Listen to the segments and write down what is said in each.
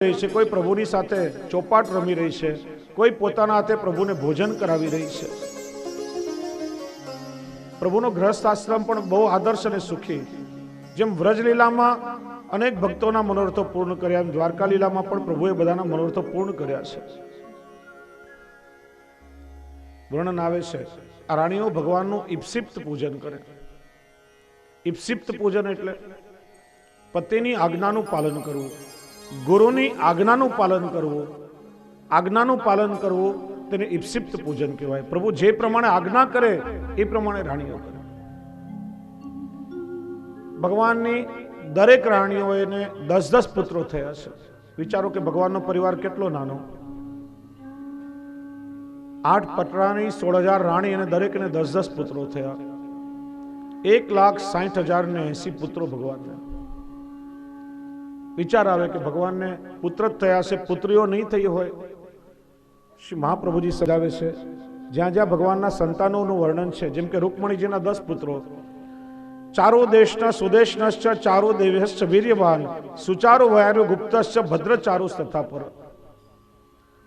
રહી છે, કોઈ પ્રભુની સાથે ચોપાટ રમી રહી છે, કોઈ પોતાના હાથે પ્રભુને ભોજન કરાવી રહી છે. પ્રભુનો ગ્રહસ્થ આશ્રમ પણ બહુ આદર્શ અને સુખી. જેમ વ્રજલીલામાં અનેક ભક્તોના મનોરથો પૂર્ણ કર્યા, એમ દ્વારકા લીલામાં પણ પ્રભુએ બધાના મનોરથો પૂર્ણ કર્યા છે. વર્ણન આવે છે, આ રાણીઓ ભગવાનનું ઇપ્સિપ્ત પૂજન કરે. ઇપ્સિપ્ત પૂજન એટલે પતિની આજ્ઞાનું પાલન કરવું, ગુરુની આજ્ઞાનું પાલન કરવું. આજ્ઞાનું પાલન કરવું તેને ઇપ્સિપ્ત પૂજન કહેવાય. પ્રભુ જે પ્રમાણે આજ્ઞા કરે એ પ્રમાણે રાણીઓ કરે. ભગવાનની દરેક રાણીઓને 10-10 પુત્રો થયા છે. વિચારો કે ભગવાનનો પરિવાર કેટલો નાનો. 8 પટરાની 16,000 રાણી અને દરેકને 10-10 પુત્રો થયા. 1,60,080 પુત્રો ભગવાનને. વિચાર આવે કે ભગવાનને પુત્ર જ થયા છે, પુત્રીઓ નહીં થઈ હોય. શ્રી મહાપ્રભુજી સમજાવે છે, જ્યાં જ્યાં ભગવાનના સંતાનોનું વર્ણન છે, જેમ કે રૂકમણીજીના 10 પુત્રો, ચારો દેશના સુદેશનશ્ચ ચારો દેવ્યશ્ચ વીર્યવાન સુચારો વયારો ગુપ્તશ્ચ ભદ્રચારો તથા પર.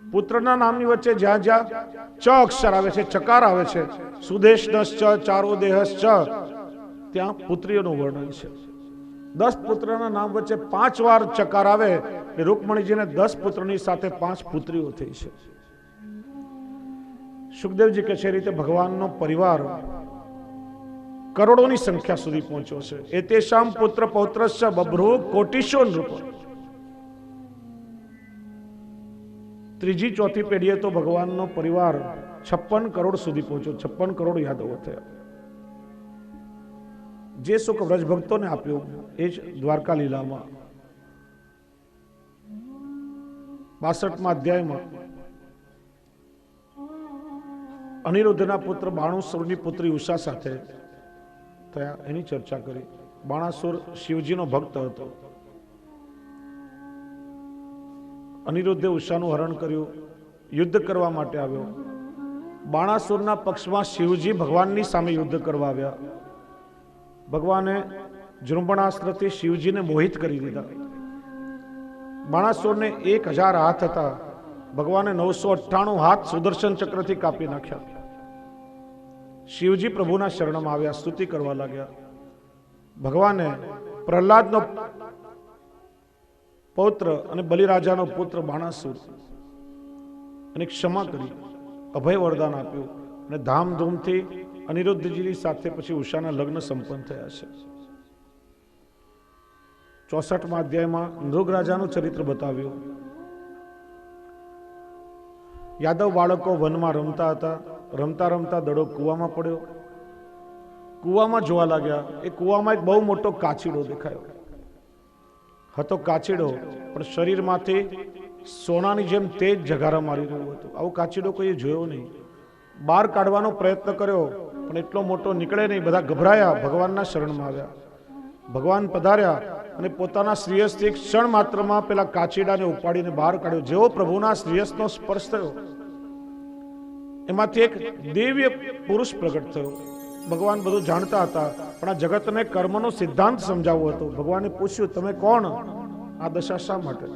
પુત્રના નામની વચ્ચે જ્યાં જ્યાં ચ અક્ષર આવે છે, ચકાર આવે છે, સુદેશનશ્ચ ચારો દેહશ્ચ, ત્યાં પુત્રીઓનું વર્ણન છે. 10 પુત્રના નામ વચ્ચે 5 વાર ચકાર આવે. રૂકમણીજીને 10 પુત્રની સાથે 5 પુત્રીઓ થઈ છે. સુખદેવજી કે છે રીતે ભગવાનનો પરિવાર કરોડોની સંખ્યા સુધી પહોંચ્યો છે. એતેષામ પુત્ર પૌત્રશ્ચ બભ્રૂ કોટિશો નૃપ. ત્રીજી ચોથી પેઢીએ તો ભગવાનનો પરિવાર 56 કરોડ સુધી પહોંચ્યો. 56 કરોડ યાદવો થયા. જે સુખ વ્રજ ભક્તોને આપ્યું એ જ દ્વારકા લીલામાં 62મા અધ્યાયમાં અનિરુદ્ધના પુત્ર બાણાસુરની પુત્રી ઉષા સાથે થયા એની ચર્ચા કરી. બાણાસુર શિવજીનો ભક્ત હતો. અનિરુદ્ધે ઉષાનું હરણ કર્યું, યુદ્ધ કરવા માટે આવ્યો. બાણાસુરના પક્ષમાં શિવજી ભગવાનની સામે યુદ્ધ કરવા આવ્યા. ભગવાને જૃંભણાસ્ત્રથી શિવજીને મોહિત કરી દીધા. બાણાસુરને 1000 હાથ હતા. ભગવાને 998 હાથ સુદર્શન ચક્રથી કાપી નાખ્યા. શિવજી પ્રભુના શરણમાં આવ્યા, સ્તુતિ કરવા લાગ્યા. ભગવાને પ્રહલાદનો પૌત્ર અને બલિરાજાનો પુત્ર બાણાસુર અને ક્ષમા કરી, અભય વરદાન આપ્યું અને ધામધૂમથી અનિરુદ્ધજીની સાથે પછી ઉષાના લગ્ન સંપન્ન થયા છે. 64મા અધ્યાયમાં નૃગરાજાનું ચરિત્ર બતાવ્યું. યાદવ બાળકો વનમાં રમતા હતા. રમતા રમતા દડો કૂવામાં પડ્યો. કૂવામાં જોવા લાગ્યા. એ કૂવામાં એક બહુ મોટો કાચીડો દેખાયો. હતો કાચીડો, પણ શરીરમાંથી સોનાની જેમ તેજ જગારા મારી રહ્યો હતો. આવો કાચીડો કોઈએ જોયો નહીં. બહાર કાઢવાનો પ્રયત્ન કર્યો પણ એટલો મોટો નીકળે નહીં. બધા ગભરાયા, ભગવાનના શરણમાં આવ્યા. ભગવાન પધાર્યા અને પોતાના શ્રીયસથી ક્ષણ માત્રમાં પેલા કાચીડાને ઉપાડીને બહાર કાઢ્યો. જેવો પ્રભુના શ્રીયસનો સ્પર્શ થયો એમાંથી એક દિવ્ય પુરુષ પ્રગટ થયો. ભગવાન બધું જાણતા હતા પણ આ જગતને કર્મનો સિદ્ધાંત સમજાવવો હતો. ભગવાને પૂછ્યું, તમે કોણ? આ દશા શા માટે?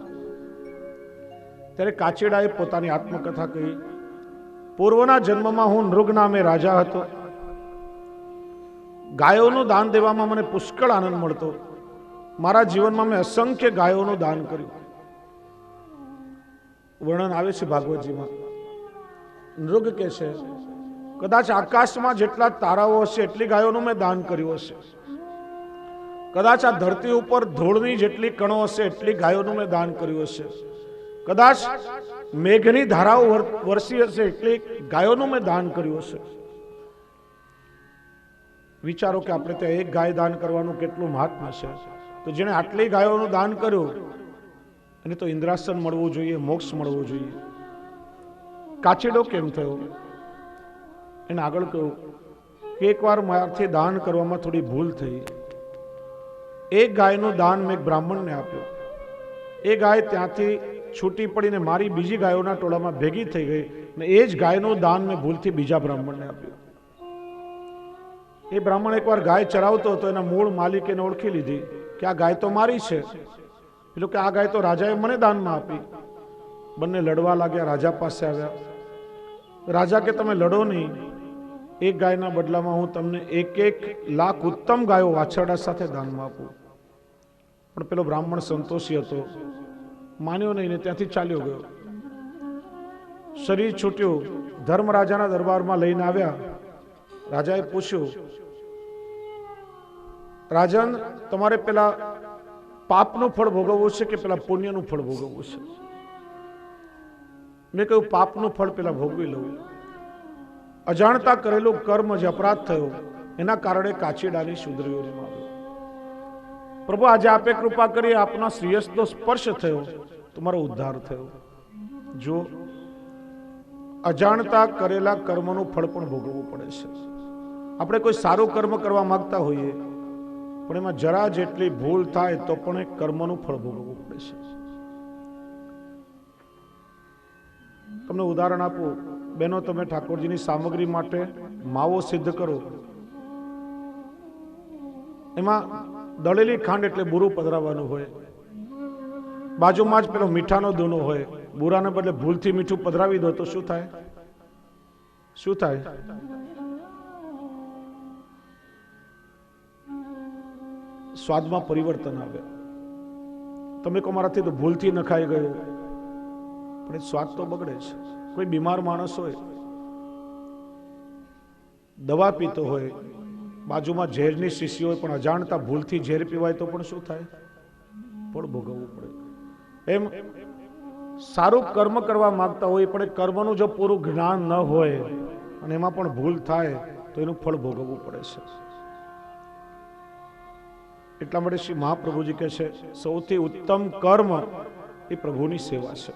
ત્યારે કાચીડાએ પોતાની આત્મકથા કહી. પૂર્વના જન્મમાં હું નૃગ નામે રાજા હતો. ગાયોનું દાન દેવામાં મને પુષ્કળ આનંદ મળતો. મારા જીવનમાં મેં અસંખ્ય ગાયોનું દાન કર્યું. વર્ણન આવે છે ભાગવતજીમાં. નૃગ કે છે, કદાચ આકાશમાં જેટલા તારાઓ હશે એટલી ગાયોનું મેં દાન કર્યું હશે. કદાચ આ ધરતી ઉપર ધૂળની જેટલી કણો હશે એટલી ગાયોનું મેં દાન કર્યું હશે. કદાચ મેઘની ધારાઓ વરસી હશે એટલી ગાયોનું મેં દાન કર્યું હશે. વિચારો કે આપણે ત્યાં એક ગાય દાન કરવાનું કેટલું મહાત્મ્ય છે. તો જેણે આટલી ગાયોનું દાન કર્યું એને તો ઇન્દ્રાસન મળવું જોઈએ, મોક્ષ મળવો જોઈએ. કાચીડો કેમ થયો? એને આગળ કહ્યું કે એકવાર મારાથી દાન કરવામાં થોડી ભૂલ થઈ. એક ગાયનું દાન મેં એક બ્રાહ્મણને આપ્યું. એ ગાય ત્યાંથી છૂટી પડીને મારી બીજી ગાયોના ટોળામાં ભેગી થઈ ગઈ અને એ જ ગાયનું દાન મેં ભૂલથી બીજા બ્રાહ્મણને આપ્યું. એ બ્રાહ્મણ એકવાર ગાય ચરાવતો હતો. એના મૂળ માલિક એને ઓળખી લીધી કે આ ગાય તો મારી છે. પેલો કે આ ગાય તો રાજાએ મને દાનમાં આપી. બંને લડવા લાગ્યા, રાજા પાસે આવ્યા. રાજા કે તમે લડો નહીં, એક ગાયના બદલામાં હું તમને 1 લાખ ઉત્તમ ગાયો વાછરડા સાથે દાનમાં આપું. પણ પેલો બ્રાહ્મણ સંતોષી હતો, માન્યો નહીં ને ત્યાંથી ચાલ્યો ગયો. શરીર છૂટ્યું, ધર્મરાજાના દરબારમાં લઈને આવ્યા. રાજાએ પૂછ્યું, રાજન, તમારે પેલા પાપનું ફળ ભોગવવું છે કે પેલા પુણ્યનું ફળ ભોગવવું છે? મેં કહ્યું પાપનું ફળ પેલા ભોગવી લઉં. અજાણતા કરેલું કર્મ જે અપરાધ થયો એના કારણે કાચીડાની શુદ્રીઓને માર્યો. પ્રભુ આજે આપે કૃપા કરી, આપના શ્રીયસનો સ્પર્શ થયો, તમારો ઉદ્ધાર થયો. જો અજાણતા કરેલા કર્મનું ફળ પણ ભોગવવું પડે છે. આપણે કોઈ સારું કર્મ કરવા માંગતા હોઈએ પણ એમાં જરા જેટલી ભૂલ થાય તો પણ એ કર્મનું ફળ ભોગવવું પડે છે. તમને ઉદાહરણ આપું, બહેનો, તમે ઠાકોરજીની સામગ્રી માટે માવો સિદ્ધ કરો, એમાં દળેલી ખાંડ એટલે બુરું પધરાવવાનું હોય, બાજુમાં જ પેલો મીઠાનો દૂનો હોય, બુરાને બદલે ભૂલથી મીઠું પધરાવી દો તો શું થાય? શું થાય? સ્વાદમાં પરિવર્તન આવે. તમે કહો મારાથી તો ભૂલથી નખાઈ ગયો, પણ એ સ્વાદ તો બગડે છે. કોઈ બીમાર માણસ હોય, દવા પીતો હોય, બાજુમાં ઝેરની શીશી હોય, પણ અજાણતા ભૂલથી ઝેર પીવાય તો પણ શું થાય? પણ ભોગવવું પડે. એમ સારું કર્મ કરવા માંગતા હોય પણ એ કર્મનું જો પૂરું જ્ઞાન ન હોય અને એમાં પણ ભૂલ થાય તો એનું ફળ ભોગવવું પડે છે. એટલા માટે શ્રી મહાપ્રભુજી કહે છે, સૌથી ઉત્તમ કર્મ એ પ્રભુની સેવા છે.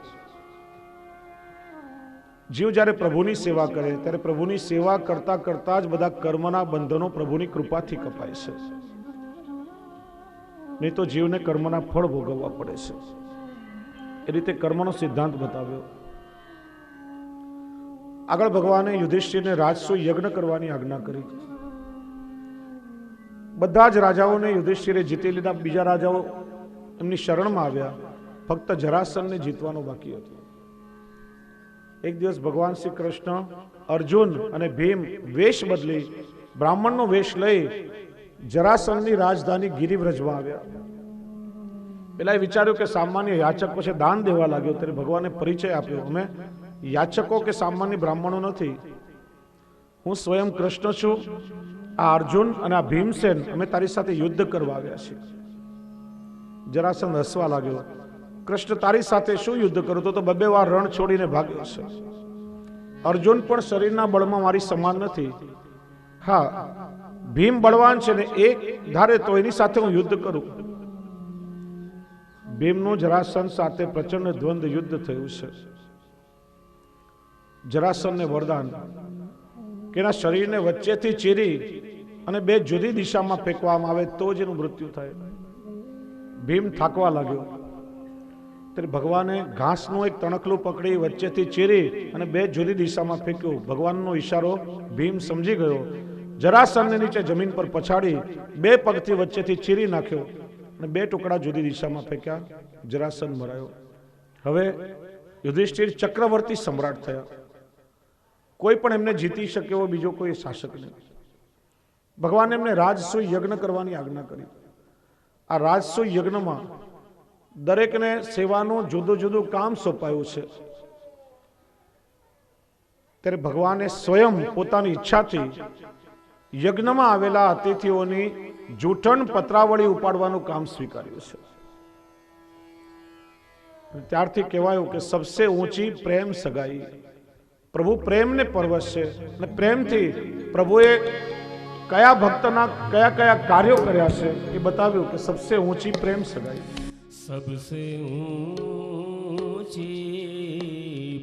જીવ જ્યારે પ્રભુની સેવા કરે ત્યારે પ્રભુની સેવા કરતા કરતા જ બધા કર્મના બંધનો પ્રભુની કૃપાથી કપાય છે. નહીં તો જીવને કર્મના ફળ ભોગવવા પડે છે. એ રીતે કર્મનો સિદ્ધાંત બતાવ્યો. આગળ ભગવાને યુધિષ્ઠિરને રાજસૂય યજ્ઞ કરવાની આજ્ઞા કરી. બધા જ રાજાઓને યુધિષ્ઠિરે જીતી લીધા. બીજા રાજાઓ એમની શરણમાં આવ્યા. ફક્ત જરાસંધને જીતવાનો બાકી હતો. એક દિવસ ભગવાન શ્રી કૃષ્ણ, અર્જુન અને ભીમ વેશ બદલી, બ્રાહ્મણનો વેશ લઈ જરાસંધની રાજધાની ગિરિવ્રજમાં આવ્યા. પેલા એ વિચાર્યું કે સામાન્ય યાચક પછી દાન દેવા લાગ્યો. ત્યારે ભગવાને પરિચય આપ્યો, અમે યાચકો કે સામાન્ય બ્રાહ્મણો નથી, હું સ્વયં કૃષ્ણ છું. આ અર્જુન અને આ ભીમસેન, અમે તારી સાથે યુદ્ધ કરવા આવ્યા છીએ. જરાસંધ હસવા લાગ્યો, કૃષ્ણ તારી સાથે શું યુદ્ધ કરું? તો 2 વાર રણ છોડીને ભાગ્યો છે. અર્જુન પણ શરીરના બળમાં મારી સમાન નથી. હા, ભીમ બળવાન છે ને એક ધારે તો એની સાથે હું યુદ્ધ કરું. ભીમનું જરાસંધ સાથે પ્રચંડ દ્વંદ્વ યુદ્ધ થયું છે. જરાસંધને વરદાન કે એના શરીરને વચ્ચેથી ચીરી અને 2 જુદી દિશામાં ફેંકવામાં આવે તો જ એનું મૃત્યુ થાય. ભીમ થાકવા લાગ્યો. ત્યારે ભગવાને ઘાસનું એક તણખલું પકડી વચ્ચેથી ચીરી અને 2 જુદી દિશામાં ફેંક્યું. ભગવાનનો ઈશારો ભીમ સમજી ગયો. જરાસંધને નીચે જમીન પર પછાડી 2 પગથી વચ્ચેથી ચીરી નાખ્યો અને 2 ટુકડા જુદી દિશામાં ફેંક્યા. જરાસંધ મરાયો. હવે યુધિષ્ઠિર ચક્રવર્તી સમ્રાટ થયા. કોઈ પણ એમને જીતી શકે એવો બીજો કોઈ શાસક નહીં. ભગવાને એમને રાજસૂય યજ્ઞ કરવાની આજ્ઞા કરી. આ રાજસૂય યજ્ઞમાં દરેકને સેવાનું જુદું જુદું કામ સોંપાયું છે. ત્યારે ભગવાને સ્વયં પોતાની ઈચ્છાથી યજ્ઞમાં આવેલા અતિથિઓની જૂઠણ પત્રાવળી ઉપાડવાનું કામ સ્વીકાર્યું છે. ત્યારથી કહેવાયું કે સબસે ઊંચી પ્રેમ સગાઈ. પ્રભુ પ્રેમને પરવશ છે અને પ્રેમથી પ્રભુએ કયા ભક્તના કયા કયા કાર્યો કર્યા છે એ બતાવ્યું કે સબસે ઊંચી પ્રેમ સગાઈ. सबसे ऊंची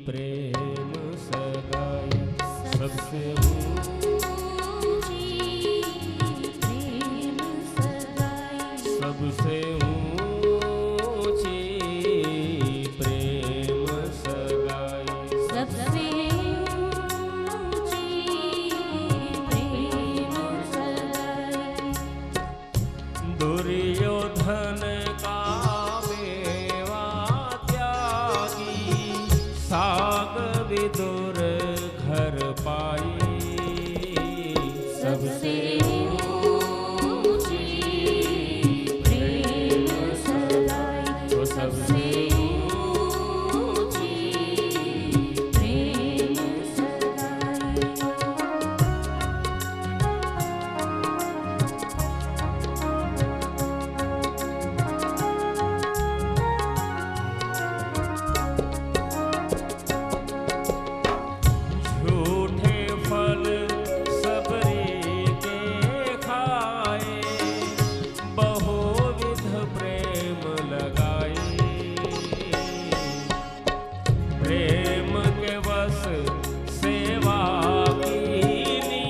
प्रेम सगाई, सबसे ऊंची प्रेम सगाई, सबसे ऊंची प्रेम सगाई, सबसे ऊंची प्रेम सगाई. दुर्योधन का दूर घर पाई सबसे ऊंची प्रेम सगाई तो सबसे ऊंची प्रेम सगाई झूठे फल सबरी के खाए बहुविध प्रेम लगाई प्रेम के वश सेवा कीनी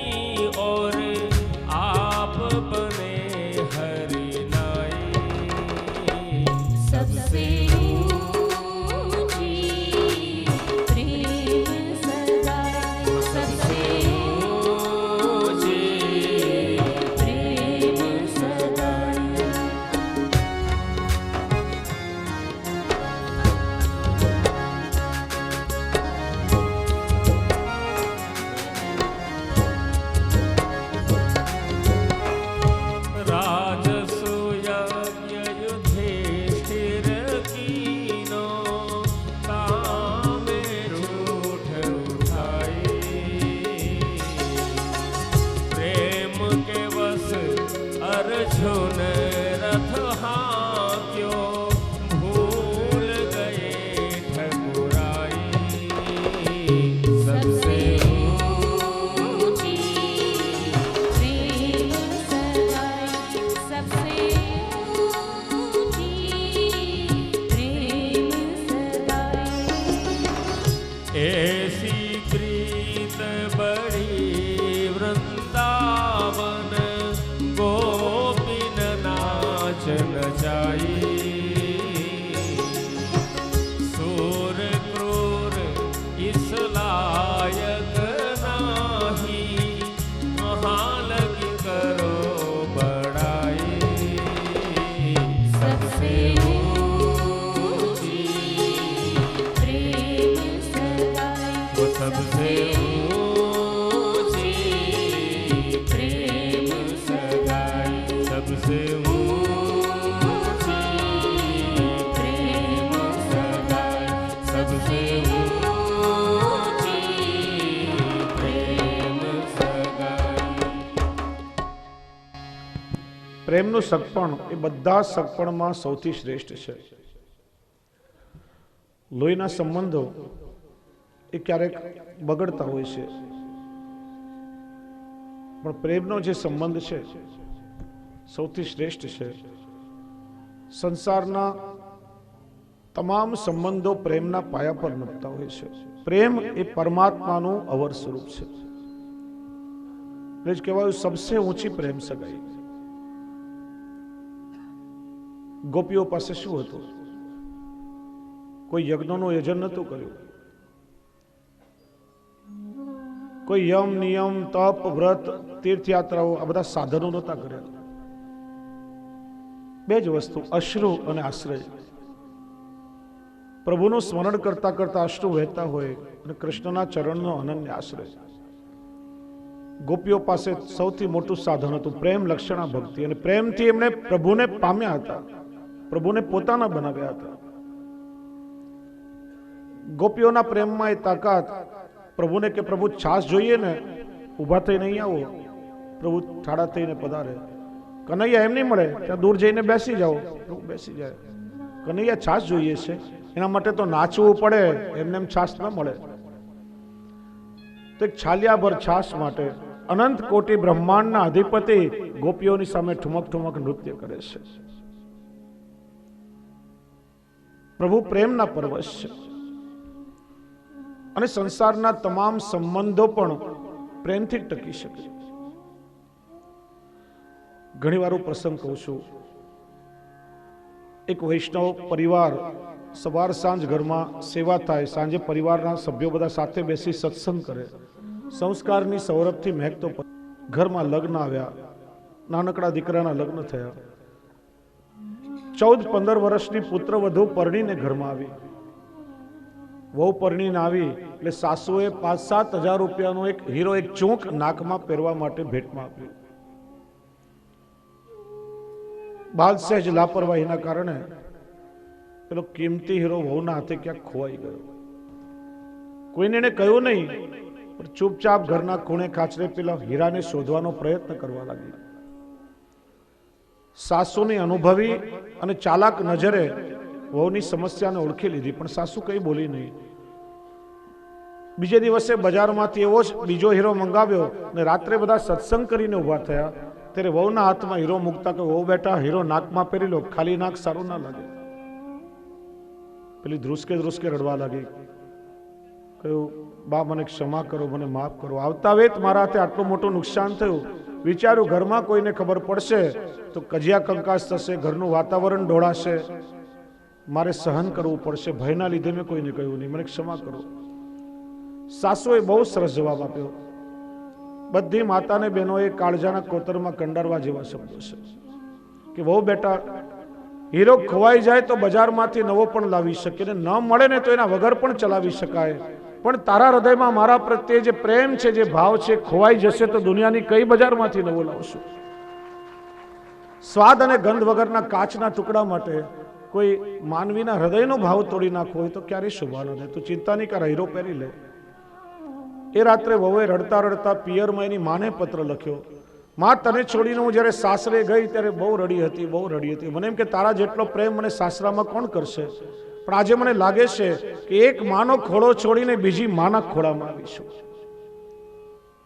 और आप बने हरि नाई सबसे ऊंची प्रेम सगाई सबसे ऊंची प्रेम सगाई राजसूय युधिष्ठिर कीनो कामे रूठ उठाई प्रेम के वश अर्जुन रथ हाक्यो भूल गए ठकुराई सबसे ऊंची प्रेम सगाई सबसे ऊंची प्रेम सगाई ऐसी प्रीत बड़ी वृंदावन गोपिन नाच नचाई सूर क्रूर इस लायक नाही महालगी करो बड़ाई सबसे ऊंची प्रेम सगाई वो सबसे ऊंची प्रेम सगाई सबसे ऊंची प्रेम सगाई सबसे ऊंची प्रेम सगाई પ્રેમનું સગપણ એ બધા સગપણમાં સૌથી શ્રેષ્ઠ છે. લોહીના સંબંધો એ ક્યારેક બગડતા હોય છે, પણ પ્રેમનો જે સંબંધ છે સૌથી શ્રેષ્ઠ છે. સંસારના તમામ સંબંધો પ્રેમના પાયા પર નભતા હોય છે. પ્રેમ એ પરમાત્માનું અવર સ્વરૂપ છે. એટલે જ કહેવાયું સબસે ઊંચી પ્રેમ સગાઈ. ગોપીઓ પાસે શું હતું? કોઈ યજ્ઞનું આયોજન નહોતું કર્યું, કોઈ યમ નિયમ તપ વ્રત તીર્થયાત્રાઓ આ બધા સાધનો નહોતા કર્યા. બે જ વસ્તુ, અશ્રુ અને આશ્રય. પ્રભુનું સ્મરણ કરતા કરતા અશ્રુ વહેતા હોય અને કૃષ્ણના ચરણનો અનન્ય આશ્રય. ગોપીઓ પાસે સૌથી મોટું સાધન હતું પ્રેમ લક્ષણા ભક્તિ, અને પ્રેમથી એમણે પ્રભુને પામ્યા હતા, પ્રભુને પોતાના બનાવ્યા હતા. ગોપીઓના પ્રેમમાં એ તાકાત, પ્રભુને કે પ્રભુ છાસ જોઈએ ને, ઊભા થઈને નહીં આવો, પ્રભુ ઠાડા થઈને પધારે. કનૈયા એમ નહીં મળે, ત્યાં દૂર જઈને બેસી જાઓ, પ્રભુ બેસી જાય. કનૈયા છાસ જોઈએ છે, એના માટે તો નાચવું પડે, એમને એમ છાસ ન મળે. તો એક છાલિયાભર છાસ માટે અનંત કોટી બ્રહ્માંડના અધિપતિ ગોપીઓની સામે ઠુમક ઠુમક નૃત્ય કરે છે. પ્રભુ પ્રેમના પરવશ છે, અને સંસારના તમામ સંબંધો પણ પ્રેમથી ટકી શકે. ઘણી વાર હું પ્રસંગ કહું છું. એક વૈષ્ણવ પરિવાર સવાર સાંજ ઘરમાં સેવા થાય, સાંજે પરિવારના સભ્યો બધા સાથે બેસી સત્સંગ કરે, સંસ્કારની સૌરભથી મહેકતો ઘરમાં લગ્ન આવ્યા, નાનકડા દીકરાના લગ્ન થયા. 14-15 વર્ષની પુત્ર વધુ પરણીને ઘરમાં આવી. વહુ પરણીને આવી એટલે સાસુએ 5-7 હજાર રૂપિયાનો એક હીરો, એક ચોંક નાકમાં પહેરવા માટે ભેટમાં આપ્યું. બાદશાહ જ લાપરવાહીના કારણે પેલો કિંમતી હીરો વહુના હાથે ક્યાંક ખોવાઈ ગયો. કોઈને એને કહ્યું નહીં, પણ ચૂપચાપ ઘરના ખૂણે ખાચરે પેલા હીરાને શોધવાનો પ્રયત્ન કરવા લાગી. સાસુની અનુભવી અને ચાલાક નજરે વહુની સમસ્યાને ઓળખી લીધી, પણ સાસુ કઈ બોલી નહીં. બીજે દિવસે બજારમાંથી એવો જ બીજો હીરો મંગાવ્યો અને રાત્રે બધા સત્સંગ કરીને ઉભા થયા. ત્યારે વહુના હાથમાં હીરો મૂકતા કે વહુ બેટા હીરો નાકમાં પહેરી લો, ખાલી નાક સારું ના લાગે. પેલી ધ્રુસકે રડવા લાગી. કહ્યું બા મને ક્ષમા કરો, મને માફ કરો. આવતા વેત મારા હાથે આટલું મોટું નુકસાન થયું. વિચાર્યું ઘરમાં કોઈને ખબર પડશે તો કજિયા કંકાસ થશે, ઘરનું વાતાવરણ ઢોળાશે, મારે સહન કરવું પડશે. ભયના લીધે મેં કોઈને કહ્યું નહીં, મને ક્ષમા કરો. સાસુએ બહુ સરસ જવાબ આપ્યો. બધી માતાને બહેનોએ કાળજાના કોતરમાં કંડારવા જેવા શબ્દો છે કે વહુ બેટા હીરો ખોવાઈ જાય તો બજારમાંથી નવો પણ લાવી શકે, ને ન મળે ને તો એના વગર પણ ચલાવી શકાય, પણ તારા હૃદયમાં મારા પ્રત્યે જે પ્રેમ છે, જે ભાવ છે, ખોવાઈ જશે તો દુનિયાની કઈ બજારમાંથી નવો લાવશું. સ્વાદ અને ગંધ વગરના કાચના ટુકડા માટે કોઈ માનવીના હૃદયનો ભાવ તોડી નાખવો હોય તો ક્યારે શોભા ન દે. તું ચિંતા નહીં કર, હીરો પહેરી લે. એ રાત્રે વહુએ રડતા રડતા પિયરમાં એની માને પત્ર લખ્યો. માં તને છોડીને હું જ્યારે સાસરે ગઈ ત્યારે બહુ રડી હતી. મને એમ કે તારા જેટલો પ્રેમ મને સાસરામાં કોણ કરશે, પણ આજે મને લાગે છે કે એક માનો ખોળો છોડીને બીજી માના ખોળામાં આવીશું.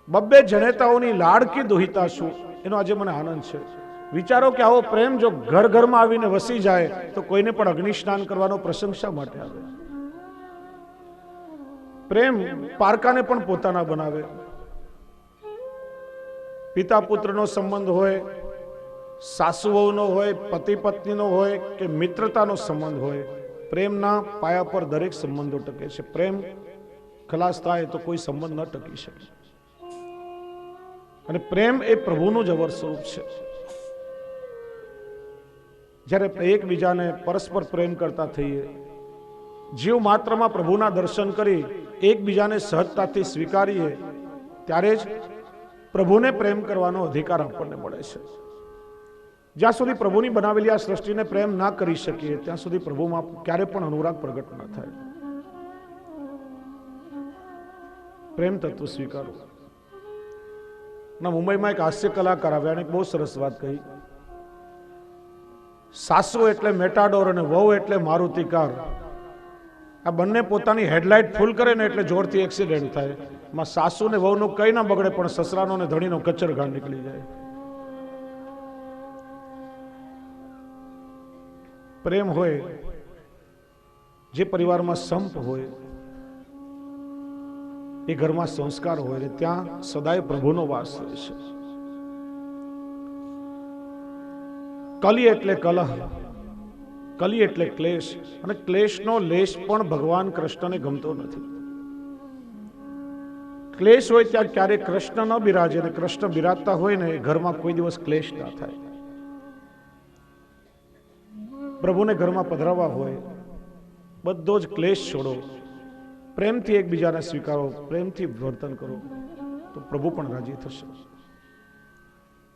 બબ્બે જનેતાઓની લાડકી દોહિતા છું, એનો આજે મને આનંદ છે. વિચારો કે આવો પ્રેમ જો ઘર ઘરમાં આવીને વસી જાય તો કોઈને પણ અગ્નિ સ્નાન કરવાનો પ્રશંસા માટે આવે. પ્રેમ પારકાને પણ પોતાના બનાવે. પિતા પુત્રનો સંબંધ હોય, સાસુ વહુનો હોય, પતિ પત્નીનો હોય કે મિત્રતાનો સંબંધ હોય, પ્રેમના પાયા પર દરેક સંબંધો ટકે છે. પ્રેમ ખલાસ થાય તો કોઈ સંબંધ ન ટકી શકે. અને પ્રેમ એ પ્રભુનું જ અવર સ્વરૂપ છે. જ્યારે એકબીજાને પરસ્પર પ્રેમ કરતા થઈએ, જીવ માત્રમાં પ્રભુના દર્શન કરી એકબીજાને સહજતાથી સ્વીકારીએ, ત્યારે જ પ્રભુને પ્રેમ કરવાનો અધિકાર આપણને મળે છે. જ્યાં સુધી પ્રભુની બનાવેલી આ સૃષ્ટિને પ્રેમ ના કરી શકીએ ત્યાં સુધી પ્રભુમાં ક્યારે પણ અનુરાગ પ્રગટ ના થાય. પ્રેમ તત્વ સ્વીકારો. મુંબઈમાં એક હાસ્ય કલાકાર આવ્યા અને બહુ સરસ વાત કહી. સાસુ એટલે મેટાડોર અને વહુ એટલે મારુતિ કાર. આ બંને પોતાની હેડલાઇટ ફૂલ કરે ને એટલે જોરથી એક્સિડન્ટ થાય. માં સાસુ ને વહુનું કઈ ના બગડે, પણ સસરાનો ને ધણીનો કચરઘાટ નીકળી જાય. પ્રેમ હોય, જે પરિવારમાં સંપ હોય, એ ઘરમાં સંસ્કાર હોય ને ત્યાં સદાય પ્રભુનો વાસ હોય છે. કલી એટલે કલહ, કલી એટલે ક્લેશ, અને ક્લેશનો લેશ પણ ભગવાન કૃષ્ણને ગમતો નથી. ક્લેશ હોય ત્યાં ક્યારે કૃષ્ણ ન બિરાજે, અને કૃષ્ણ બિરાજતા હોય ને ઘરમાં કોઈ દિવસ ક્લેશ ના થાય. પ્રભુને ઘરમાં પધરાવવા હોય, બધો જ ક્લેશ છોડો, પ્રેમથી એકબીજાને સ્વીકારો, પ્રેમથી વર્તન કરો તો પ્રભુ પણ રાજી થશે.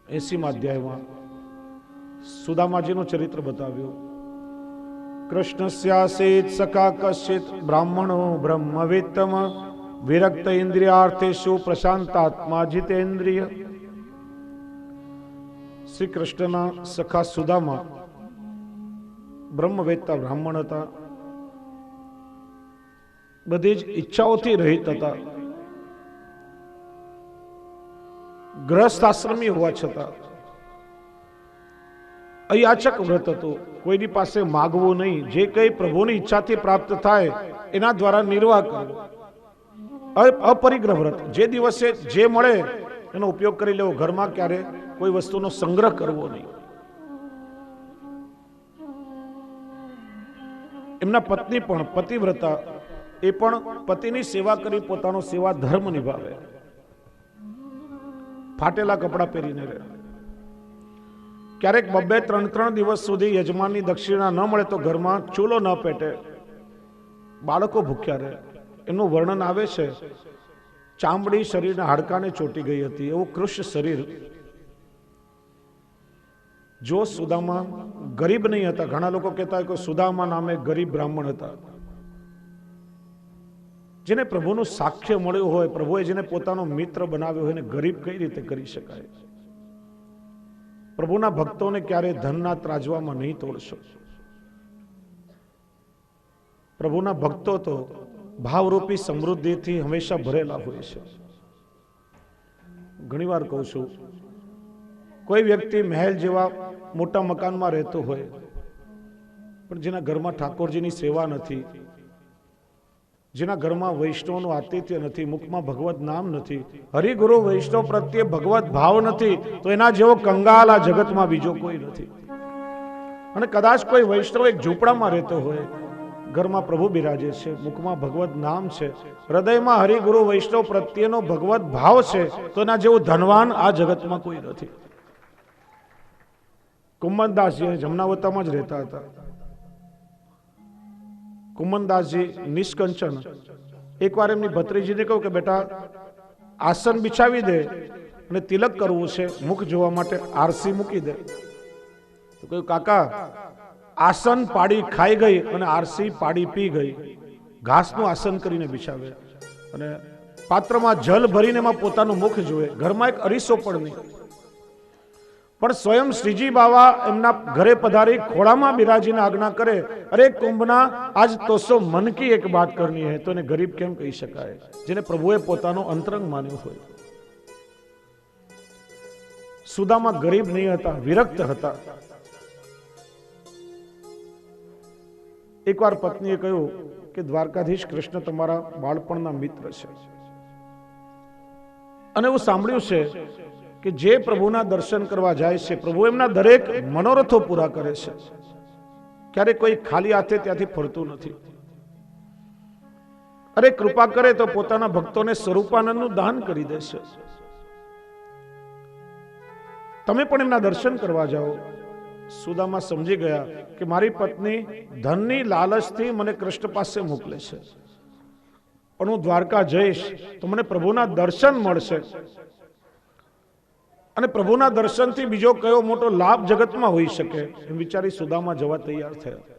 80મા અધ્યાયમાં સુદામાજીનું ચરિત્ર બતાવ્યું. કૃષ્ણસ્યાસીત સખા કશ્ચિત બ્રાહ્મણો બ્રહ્મવિત્તમ વિરક્ત ઇન્દ્રિયાર્થેષુ પ્રશાંતાત્મા જીતેન્દ્રિય. શ્રી કૃષ્ણના સખા સુદામા બ્રહ્મવેત્તા બ્રાહ્મણ હતા. બધી જ ઈચ્છાઓથી રહિત હતા. ગ્રસ્ત આશ્રમી હોવા છતાં અયાચક વ્રત હતું. કોઈની પાસે માગવું નહીં, જે કંઈ પ્રભુની ઈચ્છાથી પ્રાપ્ત થાય એના દ્વારા નિર્વાહ કરવો. અપરિગ્રહ વ્રત, જે દિવસે જે મળે એનો ઉપયોગ કરી લેવો. ઘરમાં ક્યારે કોઈ વસ્તુનો સંગ્રહ કરવો નહીં. એમના પત્ની પણ પતિવ્રતા, એ પણ પતિની સેવા કરી પોતાનો સેવા ધર્મ નિભાવે. ફાટેલા કપડા પહેરીને રહે. ક્યારેક 2-3 દિવસ સુધી યજમાનની દક્ષિણા ન મળે તો ઘરમાં ચૂલો ન પેટે, બાળકો ભૂખ્યા રહે. એનું વર્ણન આવે છે, ચામડી શરીરના હાડકાને ચોટી ગઈ હતી, એવું કૃષ્ણ શરીર. જો સુદામા ગરીબ નહીં હતા, ઘણા લોકો કહેતા હોય કે સુદામા નામે ગરીબ બ્રાહ્મણ હતા, જેને પ્રભુનું સાક્ષ્ય મળ્યું હોય, પ્રભુએ જેને પોતાનો મિત્ર બનાવ્યો હોય, એને ગરીબ કઈ રીતે કરી શકાય? પ્રભુના ભક્તોને ક્યારે ધનના ત્રાજવામાં નહીં તોડશો. પ્રભુના ભક્તો તો ભાવરૂપી સમૃદ્ધિથી હંમેશા ભરેલા હોય છે. ઘણી વાર કહું છું, કોઈ વ્યક્તિ મહેલ જેવા મોટા મકાનમાં રહેતો હોય, પણ જેના ઘરમાં ઠાકોરજીની સેવા નથી, જેના ઘરમાં વૈષ્ણવનું આતિથ્ય નથી, મુખમાં ભગવત નામ નથી, હરિગુરુ વૈષ્ણવ પ્રત્યે ભગવત ભાવ નથી, તો એના જેવો કંગાલ આ જગતમાં બીજો કોઈ નથી. અને કદાચ કોઈ વૈષ્ણવ એક ઝૂંપડામાં રહેતો હોય, ઘરમાં પ્રભુ બિરાજે છે, મુખમાં ભગવત નામ છે, હૃદયમાં હરિગુરુ વૈષ્ણવ પ્રત્યેનો ભગવત ભાવ છે, તો એના જેવું ધનવાન આ જગતમાં કોઈ નથી. કુંમનદાસજી જમનાવતામાં જ રહેતા હતા. કુંમનદાસજી નિષ્કંચન. એકવાર એમની ભત્રીજીને કહ્યું કે બેટા આસન બિછાવી દે અને તિલક કરવું છે, મુખ જોવા માટે આરસી મૂકી દે. તો કહ્યું કાકા, આસન પાડી ખાઈ ગઈ અને આરસી પાડી પી ગઈ. ઘાસનું આસન કરીને બિછાવે અને પાત્રમાં જલ ભરીને એમાં પોતાનું મુખ જોવે. ઘરમાં એક અરીસો પણ નહીં. પણ સ્વયં શ્રીજી બાવા એમના ઘરે પધારી ખોળામાં બિરાજીને આજ્ઞા કરે, અરે કુંભના, આજ તો સો મન કી એક બાત કરની હૈ. તો એને ગરીબ કેમ કહી શકાય, જેને પ્રભુએ પોતાનો અંતરંગ માન્યો હોય? સુદામા ગરીબ નહીં હતા, વિરક્ત હતા. એકવાર પત્નીએ કહ્યું કે દ્વારકાધીશ કૃષ્ણ તમારા બાળપણના મિત્ર છે, અને એવું સાંભળ્યું છે કે જે પ્રભુના દર્શન કરવા જાય છે, પ્રભુ એમના દરેક મનોરથો પૂરા કરે છે. ક્યારે કોઈ ખાલી હાથે ત્યાંથી ફરતું નથી. અરે કૃપા કરે તો પોતાના ભક્તોને સ્વરૂપાનંદનું દાન કરી દેશે. તમે પણ એમના દર્શન કરવા જાઓ. સુદામા સમજી ગયા કે મારી પત્ની ધનની લાલચથી મને કૃષ્ણ પાસે મોકલે છે, પણ હું દ્વારકા જઈશ તો મને પ્રભુના દર્શન મળશે, અને પ્રભુના દર્શનથી બીજો કયો મોટો લાભ જગતમાં હોઈ શકે, એમ વિચારી સુદામા જવા તૈયાર થયા.